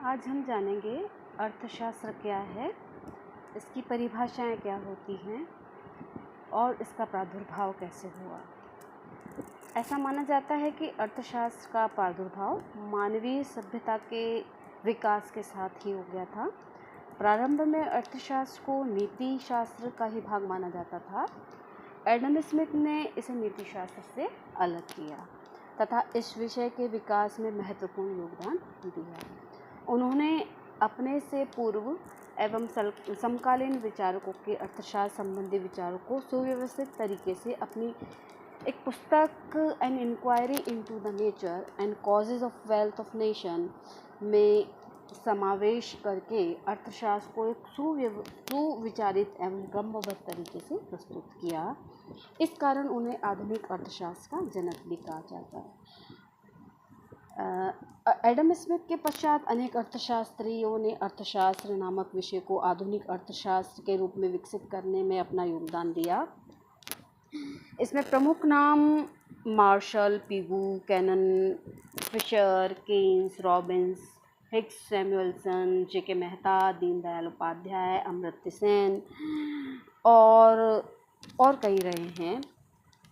आज हम जानेंगे अर्थशास्त्र क्या है, इसकी परिभाषाएं क्या होती हैं और इसका प्रादुर्भाव कैसे हुआ। ऐसा माना जाता है कि अर्थशास्त्र का प्रादुर्भाव मानवीय सभ्यता के विकास के साथ ही हो गया था। प्रारंभ में अर्थशास्त्र को नीति शास्त्र का ही भाग माना जाता था। एडम स्मिथ ने इसे नीति शास्त्र से अलग किया तथा इस विषय के विकास में महत्वपूर्ण योगदान दिया। उन्होंने अपने से पूर्व एवं समकालीन विचारकों के अर्थशास्त्र संबंधी विचारों को सुव्यवस्थित तरीके से अपनी एक पुस्तक an inquiry into the nature and causes of wealth of nation में समावेश करके अर्थशास्त्र को एक सुविचारित एवं क्रमबद्ध तरीके से प्रस्तुत किया। इस कारण उन्हें आधुनिक अर्थशास्त्र का जनक भी कहा जाता है। एडम स्मिथ के पश्चात अनेक अर्थशास्त्रियों ने अर्थशास्त्र नामक विषय को आधुनिक अर्थशास्त्र के रूप में विकसित करने में अपना योगदान दिया। इसमें प्रमुख नाम Marshall, Pigou, Cannan, Fisher, Keynes, Robbins, Hicks, Samuelson, J K. Mehta, Deendayal Upadhyay, Amartya Sen और कई रहे हैं।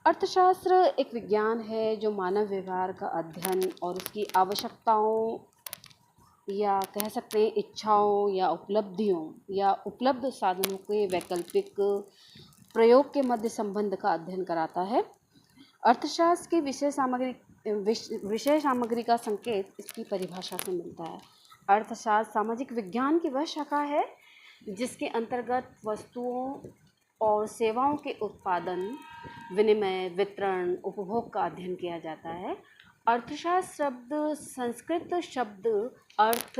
अर्थशास्त्र एक विज्ञान है जो मानव व्यवहार का अध्ययन और उसकी आवश्यकताओं या कह सकते हैं इच्छाओं या उपलब्धियों या उपलब्ध साधनों के वैकल्पिक प्रयोग के मध्य संबंध का अध्ययन कराता है। अर्थशास्त्र की विषय सामग्री का संकेत इसकी परिभाषा से मिलता है। अर्थशास्त्र सामाजिक विज्ञान की वह शाखा है जिसके अंतर्गत वस्तुओं और सेवाओं के उत्पादन, विनिमय, वितरण, उपभोग का अध्ययन किया जाता है। अर्थशास्त्र शब्द संस्कृत शब्द अर्थ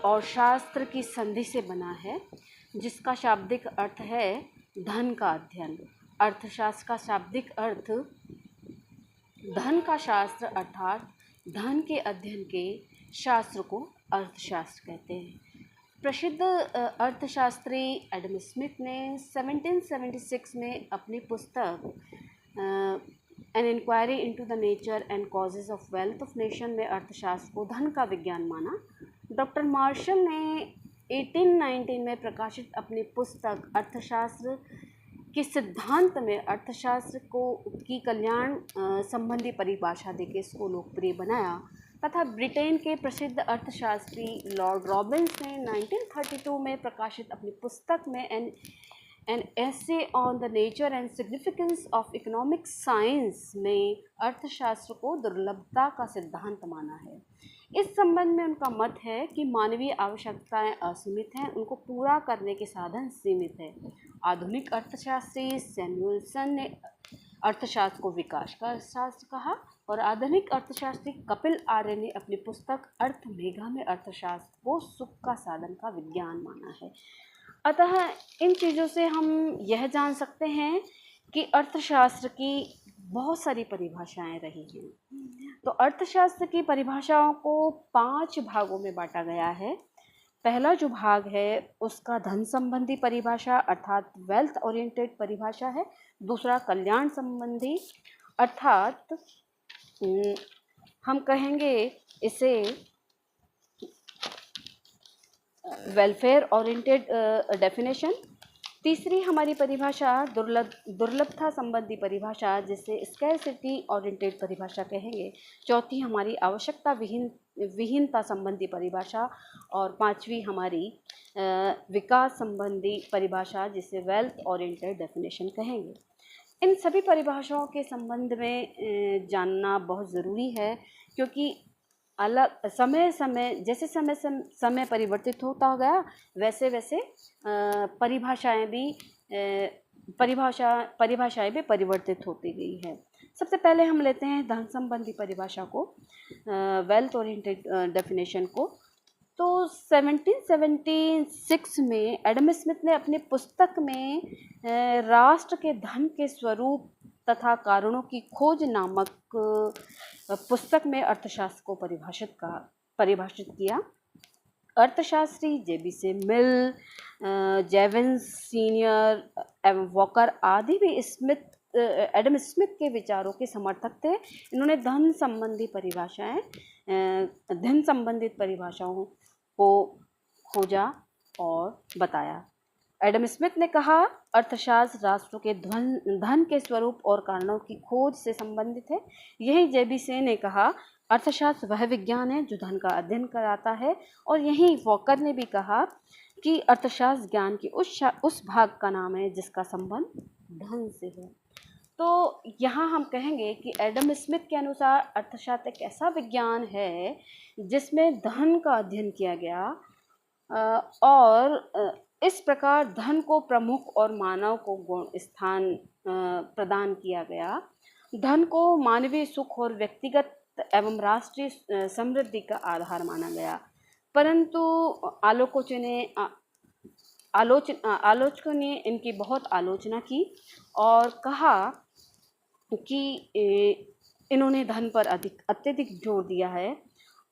और शास्त्र की संधि से बना है, जिसका शाब्दिक अर्थ है धन का अध्ययन। अर्थशास्त्र का शाब्दिक अर्थ धन का शास्त्र अर्थात धन के अध्ययन के शास्त्र को अर्थशास्त्र कहते हैं। प्रसिद्ध अर्थशास्त्री एडम स्मिथ ने 1776 में अपनी पुस्तक an inquiry into the nature and causes of wealth of nation में अर्थशास्त्र को धन का विज्ञान माना। डॉक्टर मार्शल ने 1819 में प्रकाशित अपनी पुस्तक अर्थशास्त्र के सिद्धांत में अर्थशास्त्र की कल्याण संबंधी परिभाषा देकर इसको लोकप्रिय बनाया तथा ब्रिटेन के प्रसिद्ध अर्थशास्त्री लॉर्ड रॉबिन्स ने 1932 में प्रकाशित अपनी पुस्तक में an essay on the nature and significance of economic science में अर्थशास्त्र को दुर्लभता का सिद्धांत माना है। इस संबंध में उनका मत है कि मानवीय आवश्यकताएं असीमित हैं, उनको पूरा करने के साधन सीमित है। आधुनिक अर्थशास्त्री सैमुअलसन ने अर्थशास्त्र को विकास का शास्त्र कहा और आधुनिक अर्थशास्त्री कपिल आर्य ने अपनी पुस्तक अर्थमेघा में अर्थशास्त्र को सुख का साधन का विज्ञान माना है। अतः इन चीज़ों से हम यह जान सकते हैं कि अर्थशास्त्र की बहुत सारी परिभाषाएं रही हैं। तो अर्थशास्त्र की परिभाषाओं को 5 भागों में बांटा गया है। पहला जो भाग है उसका धन संबंधी परिभाषा अर्थात वेल्थ ओरिएंटेड परिभाषा है। दूसरा कल्याण संबंधी अर्थात हम कहेंगे इसे वेलफेयर ओरिएंटेड डेफिनेशन। तीसरी हमारी परिभाषा दुर्लभता संबंधी परिभाषा जिसे स्कैरसिटी ओरिएंटेड परिभाषा कहेंगे। चौथी हमारी आवश्यकता विहीनता संबंधी परिभाषा और 5वीं हमारी विकास संबंधी परिभाषा जिसे वेल्थ ओरिएंटेड डेफिनेशन कहेंगे। इन सभी परिभाषाओं के संबंध में जानना बहुत ज़रूरी है क्योंकि अलग जैसे समय परिवर्तित होता गया वैसे परिभाषाएं भी परिवर्तित होती गई है। सबसे पहले हम लेते हैं धन संबंधी परिभाषा को, वेल्थ ओरिएंटेड डेफिनेशन को। तो 1776 में एडम स्मिथ ने अपनी पुस्तक में राष्ट्र के धन के स्वरूप तथा कारणों की खोज नामक पुस्तक में अर्थशास्त्र को परिभाषित किया। अर्थशास्त्री जे.बी.सी. मिल, जेविन्स सीनियर एवं वॉकर आदि भी स्मिथ एडम स्मिथ के विचारों के समर्थक थे। इन्होंने धन संबंधित परिभाषाओं को खोजा और बताया। एडम स्मिथ ने कहा, अर्थशास्त्र राष्ट्रों के धन के स्वरूप और कारणों की खोज से संबंधित है। यही जेबी से ने कहा, अर्थशास्त्र वह विज्ञान है जो धन का अध्ययन कराता है। और यही वॉकर ने भी कहा कि अर्थशास्त्र ज्ञान के उस भाग का नाम है जिसका संबंध धन से है। तो यहाँ हम कहेंगे कि एडम स्मिथ के अनुसार अर्थशास्त्र एक ऐसा विज्ञान है जिसमें धन का अध्ययन किया गया और इस प्रकार धन को प्रमुख और मानव को गुण स्थान प्रदान किया गया। धन को मानवीय सुख और व्यक्तिगत एवं राष्ट्रीय समृद्धि का आधार माना गया। परंतु आलोचकों ने इनकी बहुत आलोचना की और कहा कि इन्होंने धन पर अत्यधिक जोर दिया है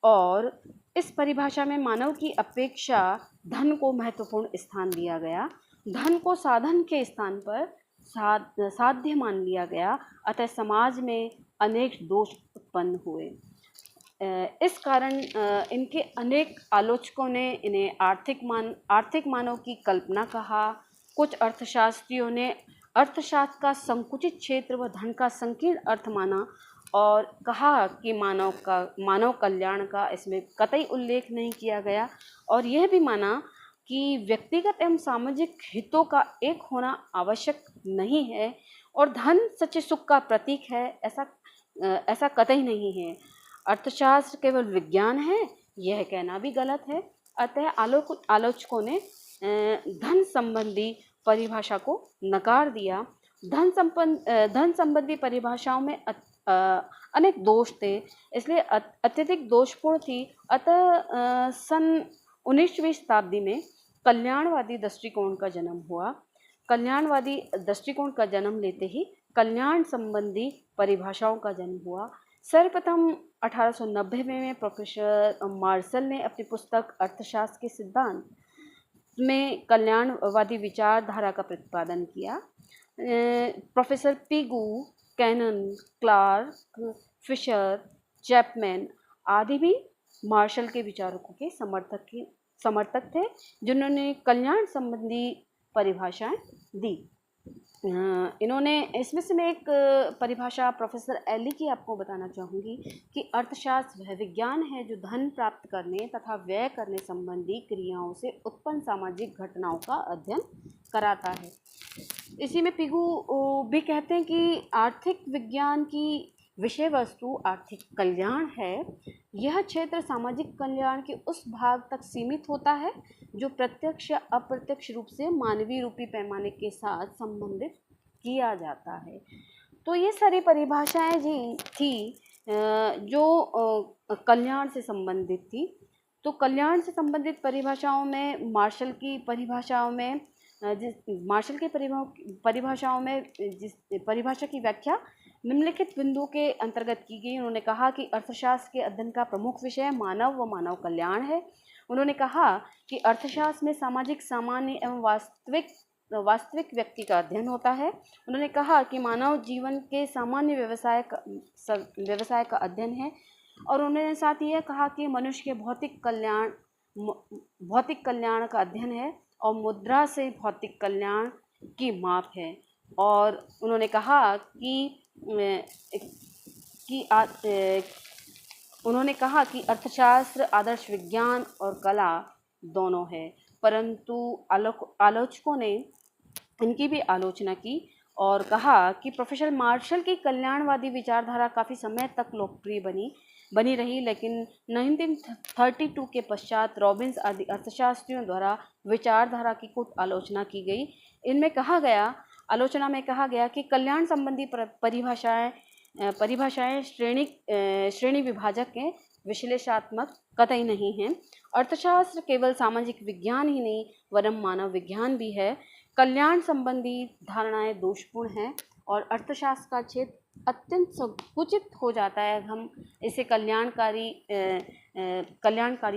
और इस परिभाषा में मानव की अपेक्षा धन को महत्वपूर्ण स्थान दिया गया। धन को साधन के स्थान पर साध्य मान लिया गया, अतः समाज में अनेक दोष उत्पन्न हुए। इस कारण इनके अनेक आलोचकों ने इन्हें आर्थिक मानव की कल्पना कहा। कुछ अर्थशास्त्रियों ने अर्थशास्त्र का संकुचित क्षेत्र व धन का संकीर्ण अर्थ माना और कहा कि मानव कल्याण का इसमें कतई उल्लेख नहीं किया गया और यह भी माना कि व्यक्तिगत एवं सामाजिक हितों का एक होना आवश्यक नहीं है और धन सच्चे सुख का प्रतीक है, ऐसा कतई नहीं है। अर्थशास्त्र केवल विज्ञान है, यह कहना भी गलत है। अतः आलोचकों ने धन संबंधी परिभाषा को नकार दिया। धन संबंधी परिभाषाओं में अनेक दोष थे, इसलिए अत्यधिक दोषपूर्ण थी। अतः सन 19वीं शताब्दी में कल्याणवादी दृष्टिकोण का जन्म हुआ। कल्याणवादी दृष्टिकोण का जन्म लेते ही कल्याण संबंधी परिभाषाओं का जन्म हुआ। सर्वप्रथम 1890 में प्रोफेसर मार्शल ने अपनी पुस्तक अर्थशास्त्र के सिद्धांत में कल्याणवादी विचारधारा का प्रतिपादन किया। Professor Pigou, Cannan, Clark, Fisher, Chapman आदि भी मार्शल के विचारों के समर्थक थे, जिन्होंने कल्याण संबंधी परिभाषाएं दी। इन्होंने इसमें से मैं एक परिभाषा प्रोफेसर एली की आपको बताना चाहूँगी कि अर्थशास्त्र वह विज्ञान है जो धन प्राप्त करने तथा व्यय करने संबंधी क्रियाओं से उत्पन्न सामाजिक घटनाओं का अध्ययन कराता है। इसी में पिगू भी कहते हैं कि आर्थिक विज्ञान की विषय वस्तु आर्थिक कल्याण है। यह क्षेत्र सामाजिक कल्याण के उस भाग तक सीमित होता है जो प्रत्यक्ष या अप्रत्यक्ष रूप से मानवीय रूपी पैमाने के साथ संबंधित किया जाता है। तो ये सारी परिभाषाएं जी थी जो कल्याण से संबंधित थी। तो कल्याण से संबंधित परिभाषाओं में मार्शल की परिभाषाओं में जिस परिभाषा की व्याख्या निम्नलिखित बिंदुओं के अंतर्गत की गई। उन्होंने कहा कि अर्थशास्त्र के अध्ययन का प्रमुख विषय मानव व मानव कल्याण है। उन्होंने कहा कि अर्थशास्त्र में सामाजिक, सामान्य एवं वास्तविक व्यक्ति का अध्ययन होता है। उन्होंने कहा कि मानव जीवन के सामान्य व्यवसाय का अध्ययन है और उन्होंने साथ ये कहा कि मनुष्य के भौतिक कल्याण का अध्ययन है और मुद्रा से भौतिक कल्याण की माप है। और उन्होंने कहा कि अर्थशास्त्र आदर्श विज्ञान और कला दोनों है। परंतु आलोचकों ने इनकी भी आलोचना की और कहा कि प्रोफेसर मार्शल की कल्याणवादी विचारधारा काफ़ी समय तक लोकप्रिय बनी रही, लेकिन 1932 के पश्चात रॉबिन्स आदि अर्थशास्त्रियों द्वारा विचारधारा की कुछ आलोचना की गई। आलोचना में कहा गया कि कल्याण संबंधी परिभाषाएं श्रेणी विभाजक के विश्लेषणात्मक कतई नहीं हैं। अर्थशास्त्र केवल सामाजिक विज्ञान ही नहीं वरन मानव विज्ञान भी है। कल्याण संबंधी धारणाएं दोषपूर्ण हैं और अर्थशास्त्र का क्षेत्र अत्यंत संकुचित हो जाता है। हम इसे कल्याणकारी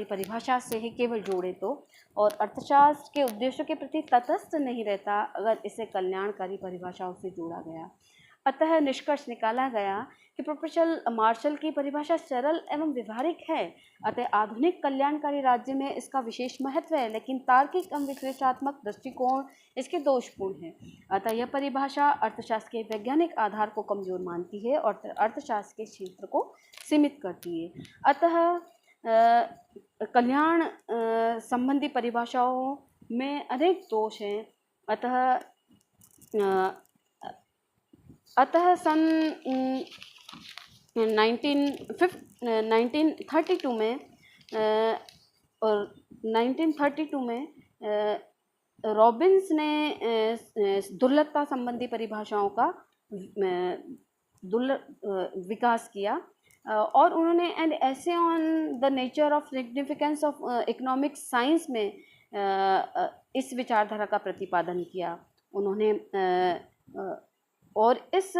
परिभाषा से ही केवल जोड़े तो, और अर्थशास्त्र के उद्देश्यों के प्रति तटस्थ नहीं रहता अगर इसे कल्याणकारी परिभाषाओं से जोड़ा गया। अतः निष्कर्ष निकाला गया कि प्रोफेसर मार्शल की परिभाषा सरल एवं व्यवहारिक है। अतः आधुनिक कल्याणकारी राज्य में इसका विशेष महत्व है, लेकिन तार्किक एवं विश्लेषणात्मक दृष्टिकोण इसके दोषपूर्ण है। अतः यह परिभाषा अर्थशास्त्र के वैज्ञानिक आधार को कमजोर मानती है और अर्थशास्त्र के क्षेत्र को सीमित करती है। अतः कल्याण संबंधी परिभाषाओं में अनेक दोष हैं। अतः सन 1932 में रॉबिन्स ने दुर्लभता संबंधी परिभाषाओं का विकास किया और उन्होंने एंड ऐसे on the nature of significance of economic science में इस विचारधारा का प्रतिपादन किया उन्होंने। और इस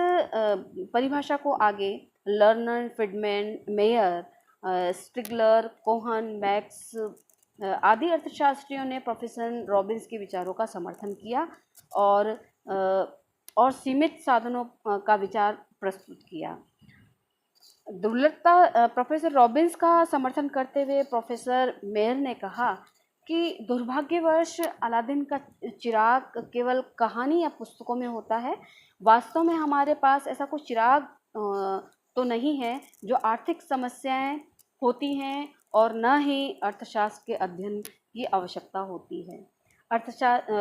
परिभाषा को आगे Lerner, Friedman, Meyer, Stigler, Cohen, Max आदि अर्थशास्त्रियों ने प्रोफेसर रॉबिन्स के विचारों का समर्थन किया और सीमित साधनों का विचार प्रस्तुत किया। दुर्लभता प्रोफेसर रॉबिन्स का समर्थन करते हुए प्रोफेसर मेयर ने कहा कि दुर्भाग्यवश अलादीन का चिराग केवल कहानी या पुस्तकों में होता है। वास्तव में हमारे पास ऐसा कोई चिराग तो नहीं है जो आर्थिक समस्याएं होती हैं और न ही अर्थशास्त्र के अध्ययन की आवश्यकता होती है।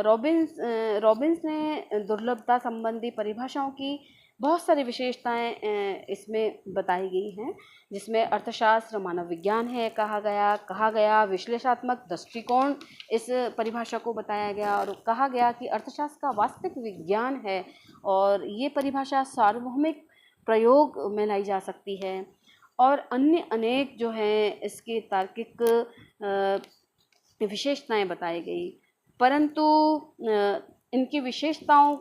रॉबिन्स ने दुर्लभता संबंधी परिभाषाओं की बहुत सारी विशेषताएं इसमें बताई गई हैं, जिसमें अर्थशास्त्र मानव विज्ञान है कहा गया, विश्लेषणात्मक दृष्टिकोण इस परिभाषा को बताया गया और कहा गया कि अर्थशास्त्र का वास्तविक विज्ञान है और ये परिभाषा सार्वभौमिक प्रयोग में लाई जा सकती है और अन्य अनेक जो हैं इसकी तार्किक विशेषताएं बताई गई। परंतु इनकी विशेषताओं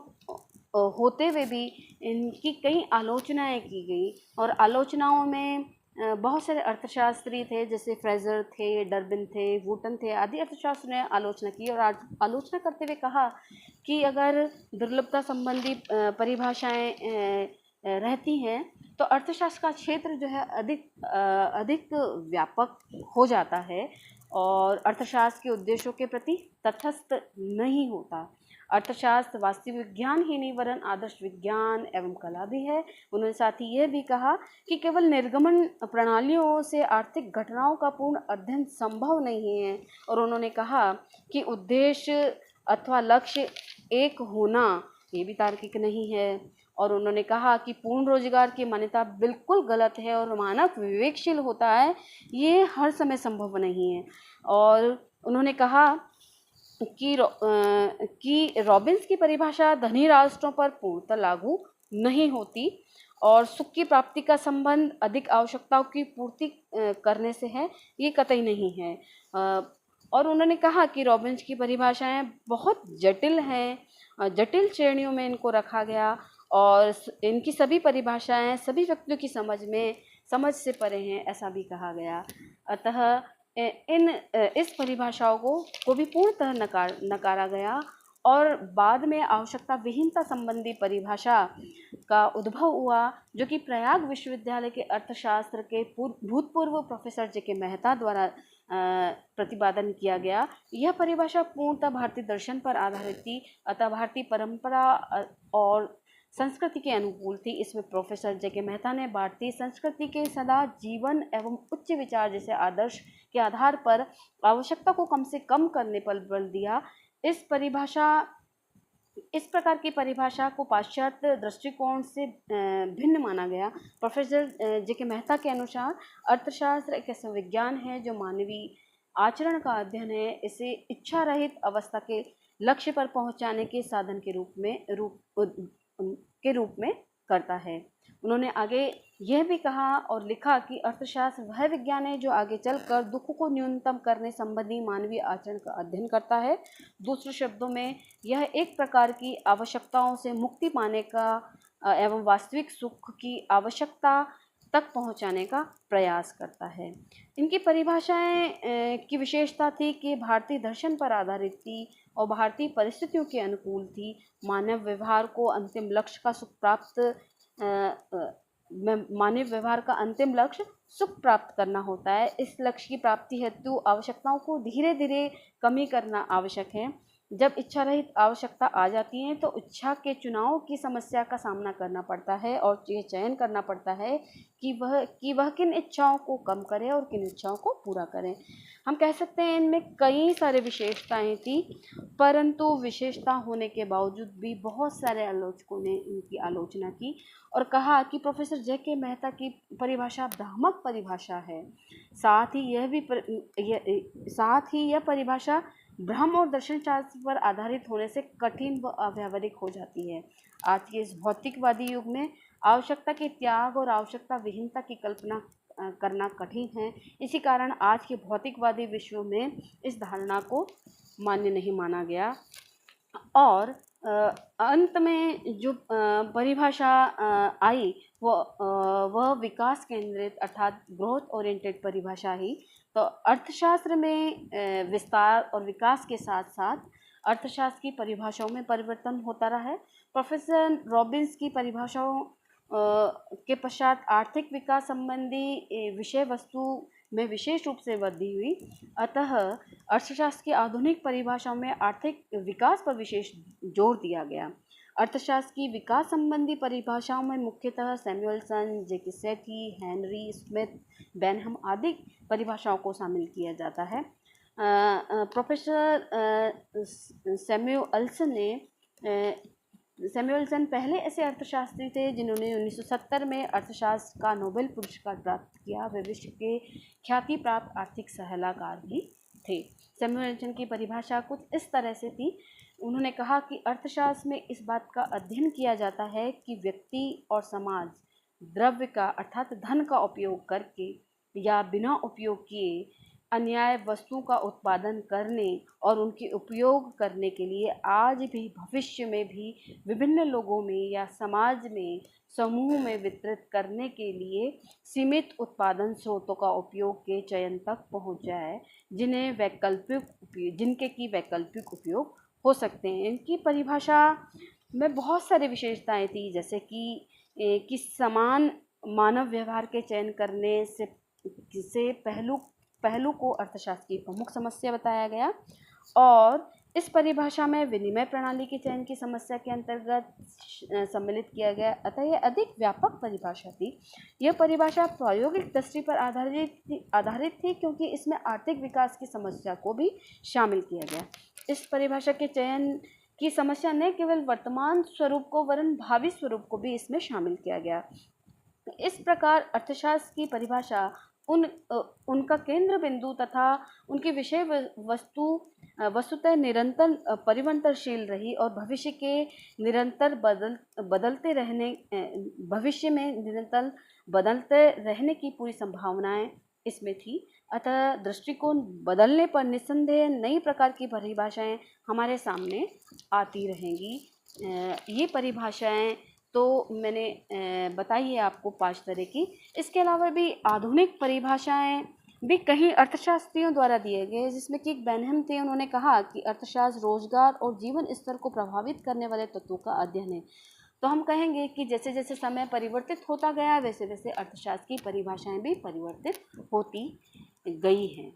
होते हुए भी इनकी कई आलोचनाएं की गई और आलोचनाओं में बहुत सारे अर्थशास्त्री थे, जैसे फ्रेजर थे, डर्बिन थे, वुटन थे आदि अर्थशास्त्रियों ने आलोचना की और आलोचना करते हुए कहा कि अगर दुर्लभता संबंधी परिभाषाएं रहती हैं तो अर्थशास्त्र का क्षेत्र जो है अधिक व्यापक हो जाता है और अर्थशास्त्र के उद्देश्यों के प्रति तटस्थ नहीं होता। अर्थशास्त्र वास्तविक विज्ञान ही नहीं वरन आदर्श विज्ञान एवं कला भी है। उन्होंने साथ ही यह भी कहा कि केवल निर्गमन प्रणालियों से आर्थिक घटनाओं का पूर्ण अध्ययन संभव नहीं है और उन्होंने कहा कि उद्देश्य अथवा लक्ष्य एक होना ये भी तार्किक नहीं है और उन्होंने कहा कि पूर्ण रोजगार की मान्यता बिल्कुल गलत है और मानव विवेकशील होता है ये हर समय संभव नहीं है। और उन्होंने कहा कि रॉबिन्स की परिभाषा धनी राष्ट्रों पर पूर्णतः लागू नहीं होती और सुख की प्राप्ति का संबंध अधिक आवश्यकताओं की पूर्ति करने से है, ये कतई नहीं है। और उन्होंने कहा कि रॉबिन्स की परिभाषाएं बहुत जटिल हैं, जटिल श्रेणियों में इनको रखा गया और इनकी सभी परिभाषाएं सभी व्यक्तियों की समझ से परे हैं, ऐसा भी कहा गया। अतः इस परिभाषाओं को भी पूर्णतः नकारा गया और बाद में आवश्यकता विहीनता संबंधी परिभाषा का उद्भव हुआ, जो कि प्रयाग विश्वविद्यालय के अर्थशास्त्र के भूतपूर्व प्रोफेसर जे के मेहता द्वारा प्रतिपादन किया गया। यह परिभाषा पूर्णतः भारतीय दर्शन पर आधारित थी, अतः भारतीय परंपरा और संस्कृति के अनुकूल थी। इसमें प्रोफेसर जे के मेहता ने भारतीय संस्कृति के सदा जीवन एवं उच्च विचार जैसे आदर्श के आधार पर आवश्यकता को कम से कम करने पर बल दिया। इस प्रकार की परिभाषा को पाश्चात्य दृष्टिकोण से भिन्न माना गया। प्रोफेसर जे के मेहता के अनुसार अर्थशास्त्र एक ऐसा विज्ञान है जो मानवीय आचरण का अध्ययन है, इसे इच्छा रहित अवस्था के लक्ष्य पर पहुंचाने के साधन के रूप में करता है। उन्होंने आगे यह भी कहा और लिखा कि अर्थशास्त्र वह विज्ञान है जो आगे चलकर दुख को न्यूनतम करने संबंधी मानवीय आचरण का अध्ययन करता है। दूसरे शब्दों में यह एक प्रकार की आवश्यकताओं से मुक्ति पाने का एवं वास्तविक सुख की आवश्यकता तक पहुंचाने का प्रयास करता है। इनकी परिभाषाएं की विशेषता थी कि भारतीय दर्शन पर आधारित थी और भारतीय परिस्थितियों के अनुकूल थी। मानव व्यवहार को अंतिम लक्ष्य का सुख प्राप्त मानव व्यवहार का अंतिम लक्ष्य सुख प्राप्त करना होता है। इस लक्ष्य की प्राप्ति हेतु आवश्यकताओं को धीरे धीरे कमी करना आवश्यक है। जब इच्छा रहित आवश्यकता आ जाती है तो इच्छा के चुनाव की समस्या का सामना करना पड़ता है और ये चयन करना पड़ता है कि वह किन इच्छाओं को कम करे और किन इच्छाओं को पूरा करें। हम कह सकते हैं इनमें कई सारे विशेषताएं थी, परंतु विशेषता होने के बावजूद भी बहुत सारे आलोचकों ने इनकी आलोचना की और कहा कि प्रोफेसर जे.के. मेहता की परिभाषा भ्रामक परिभाषा है। साथ ही यह परिभाषा भ्रम और दर्शन शास्त्र पर आधारित होने से कठिन व अव्यावहारिक हो जाती है। आज के इस भौतिकवादी युग में आवश्यकता के त्याग और आवश्यकता विहीनता की कल्पना करना कठिन है। इसी कारण आज के भौतिकवादी विश्व में इस धारणा को मान्य नहीं माना गया और अंत में जो परिभाषा आई वह विकास केंद्रित अर्थात ग्रोथ ओरिएंटेड परिभाषा ही। तो अर्थशास्त्र में विस्तार और विकास के साथ साथ अर्थशास्त्र की परिभाषाओं में परिवर्तन होता रहा है। प्रोफेसर रॉबिन्स की परिभाषाओं के पश्चात आर्थिक विकास संबंधी विषय वस्तु में विशेष रूप से वृद्धि हुई। अतः अर्थशास्त्र की आधुनिक परिभाषाओं में आर्थिक विकास पर विशेष जोर दिया गया। अर्थशास्त्र की विकास संबंधी परिभाषाओं में मुख्यतः सैमुअलसन, जे.के. सेठी, हेनरी स्मिथ, बेनहम आदि परिभाषाओं को शामिल किया जाता है। प्रोफेसर सैमुअलसन पहले ऐसे अर्थशास्त्री थे जिन्होंने 1970 में अर्थशास्त्र का नोबेल पुरस्कार प्राप्त किया। वे विश्व के ख्याति प्राप्त आर्थिक सलाहकार भी थे। सैमुअलसन की परिभाषा कुछ इस तरह से थी। उन्होंने कहा कि अर्थशास्त्र में इस बात का अध्ययन किया जाता है कि व्यक्ति और समाज द्रव्य का अर्थात धन का उपयोग करके या बिना उपयोग किए अन्याय वस्तुओं का उत्पादन करने और उनके उपयोग करने के लिए आज भी भविष्य में भी विभिन्न लोगों में या समाज में समूह में वितरित करने के लिए सीमित उत्पादन स्रोतों का उपयोग के चयन तक पहुंच जाए, जिनके की वैकल्पिक उपयोग हो सकते हैं। इनकी परिभाषा में बहुत सारी विशेषताएं थी, जैसे कि समान मानव व्यवहार के चयन करने से पहलू को अर्थशास्त्र की प्रमुख समस्या बताया गया और इस परिभाषा में विनिमय प्रणाली के चयन की समस्या के अंतर्गत सम्मिलित किया गया। अतः यह अधिक व्यापक परिभाषा थी। यह परिभाषा प्रायोगिक दृष्टि पर आधारित थी क्योंकि इसमें आर्थिक विकास की समस्या को भी शामिल किया गया। इस परिभाषा के चयन की समस्या न केवल वर्तमान स्वरूप को वरन भावी स्वरूप को भी इसमें शामिल किया गया। इस प्रकार अर्थशास्त्र की परिभाषा उनका केंद्र बिंदु तथा उनकी विषय वस्तुतः निरंतर परिवर्तनशील रही और भविष्य में निरंतर बदलते रहने की पूरी संभावनाएं इसमें थी। अतः दृष्टिकोण बदलने पर निस्संदेह नई प्रकार की परिभाषाएं हमारे सामने आती रहेंगी। ये परिभाषाएं तो मैंने बताई है आपको 5 तरह की। इसके अलावा भी आधुनिक परिभाषाएं भी कई अर्थशास्त्रियों द्वारा दिए गए, जिसमें कि एक बेनहम थे। उन्होंने कहा कि अर्थशास्त्र रोजगार और जीवन स्तर को प्रभावित करने वाले तत्वों का अध्ययन है। तो हम कहेंगे कि जैसे जैसे समय परिवर्तित होता गया वैसे वैसे अर्थशास्त्र की परिभाषाएं भी परिवर्तित होती गई हैं।